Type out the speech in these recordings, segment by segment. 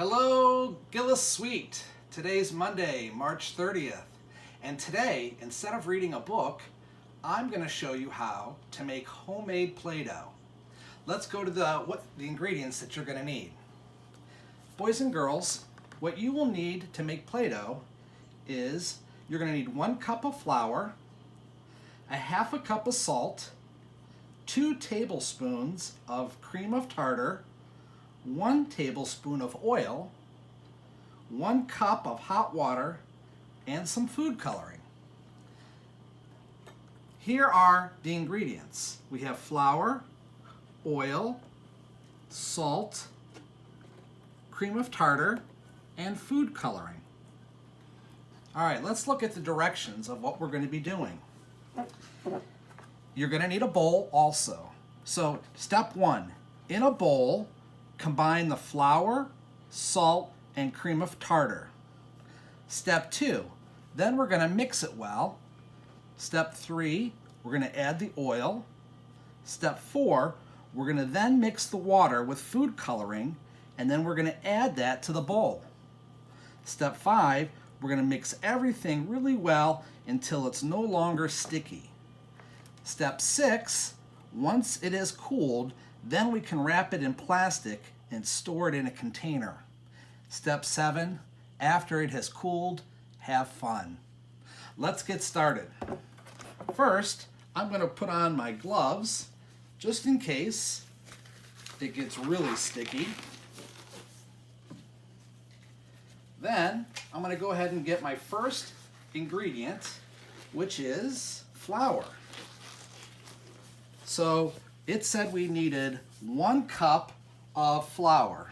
Hello, Gilles-Sweet. Today's Monday, March 30th. And today, instead of reading a book, I'm going to show you how to make homemade Play-Doh. Let's go to the ingredients that you're going to need. Boys and girls, what you will need to make Play-Doh is you're going to need 1 cup of flour, a half a cup of salt, 2 tablespoons of cream of tartar, 1 tablespoon of oil, 1 cup of hot water, and some food coloring. Here are the ingredients. We have flour, oil, salt, cream of tartar, and food coloring. All right, let's look at the directions of what we're going to be doing. You're going to need a bowl also. So step 1, in a bowl, combine the flour, salt, and cream of tartar. Step 2, then we're going to mix it well. Step 3, we're going to add the oil. Step 4, we're going to then mix the water with food coloring, and then we're going to add that to the bowl. Step 5, we're going to mix everything really well until it's no longer sticky. Step 6, once it is cooled, then we can wrap it in plastic and store it in a container. Step 7, after it has cooled, have fun. Let's get started. First, I'm going to put on my gloves just in case it gets really sticky. Then, I'm going to go ahead and get my first ingredient, which is flour. So, it said we needed 1 cup of flour.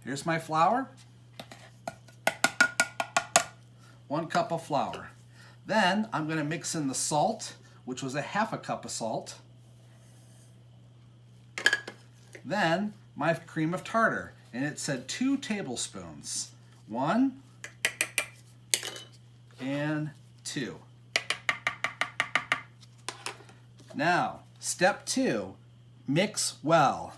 Here's my flour. 1 cup of flour. Then I'm going to mix in the salt, which was a half a cup of salt. Then my cream of tartar, and it said 2 tablespoons. 1 and 2. Now, step 2, mix well.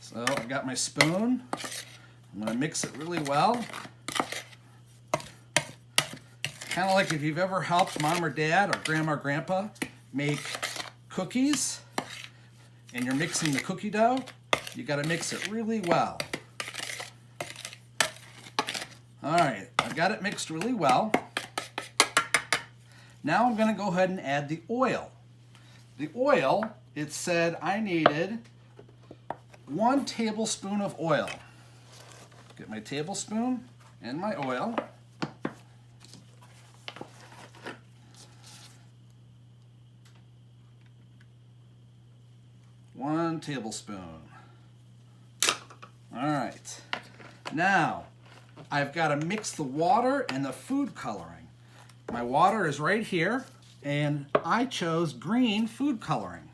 So I've got my spoon. I'm going to mix it really well. Kind of like if you've ever helped mom or dad or grandma or grandpa make cookies and you're mixing the cookie dough, you got to mix it really well. All right, I've got it mixed really well. Now I'm going to go ahead and add the oil. The oil, it said I needed 1 tablespoon of oil. Get my tablespoon and my oil. One tablespoon. All right. Now, I've got to mix the water and the food coloring. My water is right here, and I chose green food coloring.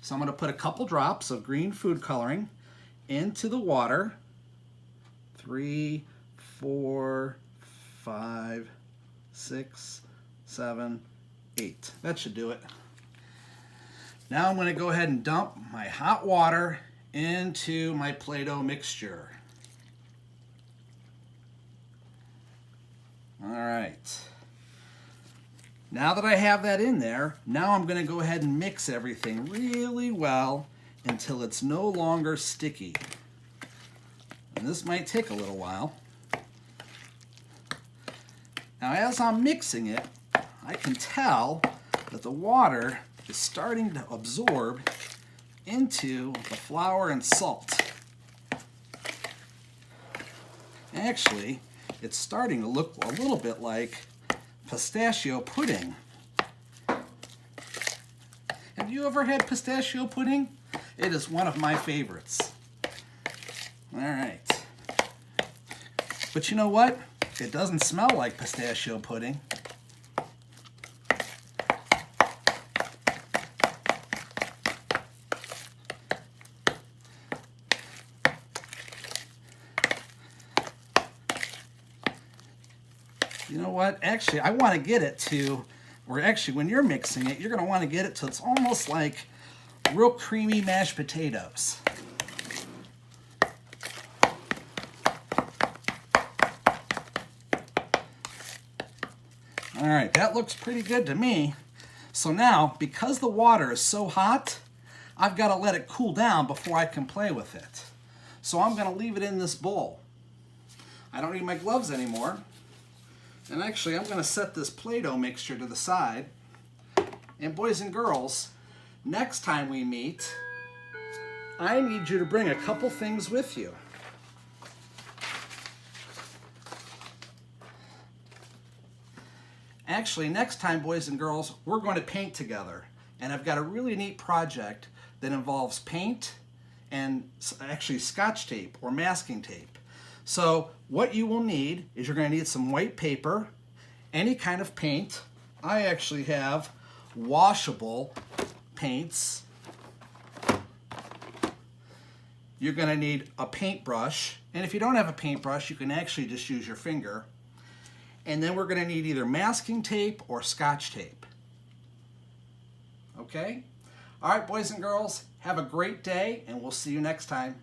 So I'm going to put a couple drops of green food coloring into the water. 3, 4, 5, 6, 7, 8. That should do it. Now I'm going to go ahead and dump my hot water into my Play-Doh mixture. All right. Now that I have that in there, now I'm going to go ahead and mix everything really well until it's no longer sticky. And this might take a little while. Now as I'm mixing it, I can tell that the water is starting to absorb into the flour and salt. Actually, it's starting to look a little bit like pistachio pudding. Have you ever had pistachio pudding? It is one of my favorites. All right. But you know what? It doesn't smell like pistachio pudding. You know what? Actually, I want to get it to where actually when you're mixing it, you're going to want to get it to it's almost like real creamy mashed potatoes. All right, that looks pretty good to me. So now, because the water is so hot, I've got to let it cool down before I can play with it. So I'm going to leave it in this bowl. I don't need my gloves anymore. And actually, I'm going to set this Play-Doh mixture to the side. And boys and girls, next time we meet, I need you to bring a couple things with you. Actually, next time, boys and girls, we're going to paint together. And I've got a really neat project that involves paint and actually Scotch tape or masking tape. So what you will need is you're going to need some white paper, any kind of paint. I actually have washable paints. You're going to need a paintbrush. And if you don't have a paintbrush, you can actually just use your finger. And then we're going to need either masking tape or Scotch tape. Okay? All right, boys and girls, have a great day, and we'll see you next time.